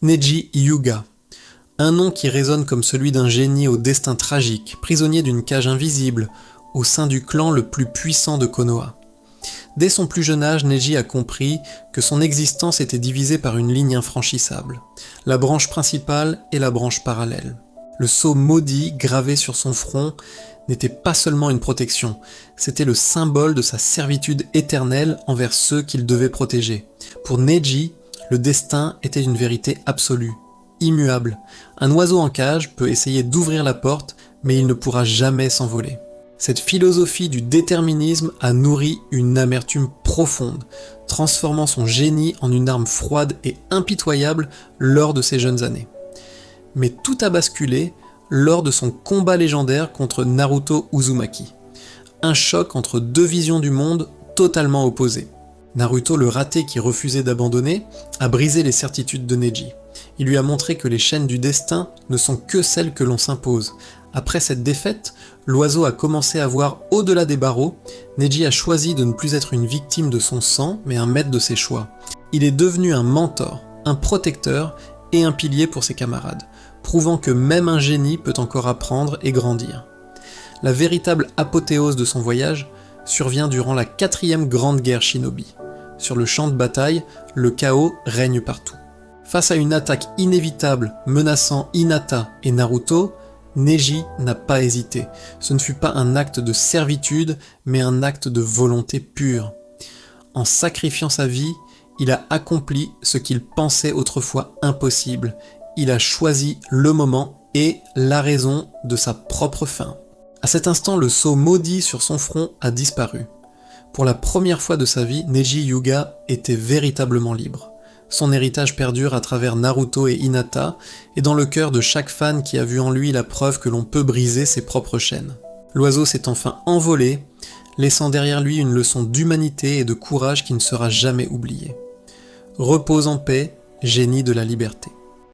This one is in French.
Neji Hyuga, un nom qui résonne comme celui d'un génie au destin tragique, prisonnier d'une cage invisible, au sein du clan le plus puissant de Konoha. Dès son plus jeune âge, Neji a compris que son existence était divisée par une ligne infranchissable, la branche principale et la branche parallèle. Le sceau maudit gravé sur son front n'était pas seulement une protection, c'était le symbole de sa servitude éternelle envers ceux qu'il devait protéger. Pour Neji, le destin était une vérité absolue, immuable. Un oiseau en cage peut essayer d'ouvrir la porte, mais il ne pourra jamais s'envoler. Cette philosophie du déterminisme a nourri une amertume profonde, transformant son génie en une arme froide et impitoyable lors de ses jeunes années. Mais tout a basculé lors de son combat légendaire contre Naruto Uzumaki. Un choc entre deux visions du monde totalement opposées. Naruto, le raté qui refusait d'abandonner, a brisé les certitudes de Neji. Il lui a montré que les chaînes du destin ne sont que celles que l'on s'impose. Après cette défaite, l'oiseau a commencé à voir au-delà des barreaux. Neji a choisi de ne plus être une victime de son sang, mais un maître de ses choix. Il est devenu un mentor, un protecteur et un pilier pour ses camarades, prouvant que même un génie peut encore apprendre et grandir. La véritable apothéose de son voyage survient durant la 4e grande guerre shinobi. Sur le champ de bataille, le chaos règne partout. Face à une attaque inévitable menaçant Hinata et Naruto, Neji n'a pas hésité. Ce ne fut pas un acte de servitude, mais un acte de volonté pure. En sacrifiant sa vie, il a accompli ce qu'il pensait autrefois impossible. Il a choisi le moment et la raison de sa propre fin. À cet instant, le sceau maudit sur son front a disparu. Pour la première fois de sa vie, Neji Hyuga était véritablement libre. Son héritage perdure à travers Naruto et Hinata, et dans le cœur de chaque fan qui a vu en lui la preuve que l'on peut briser ses propres chaînes. L'oiseau s'est enfin envolé, laissant derrière lui une leçon d'humanité et de courage qui ne sera jamais oubliée. Repose en paix, génie de la liberté.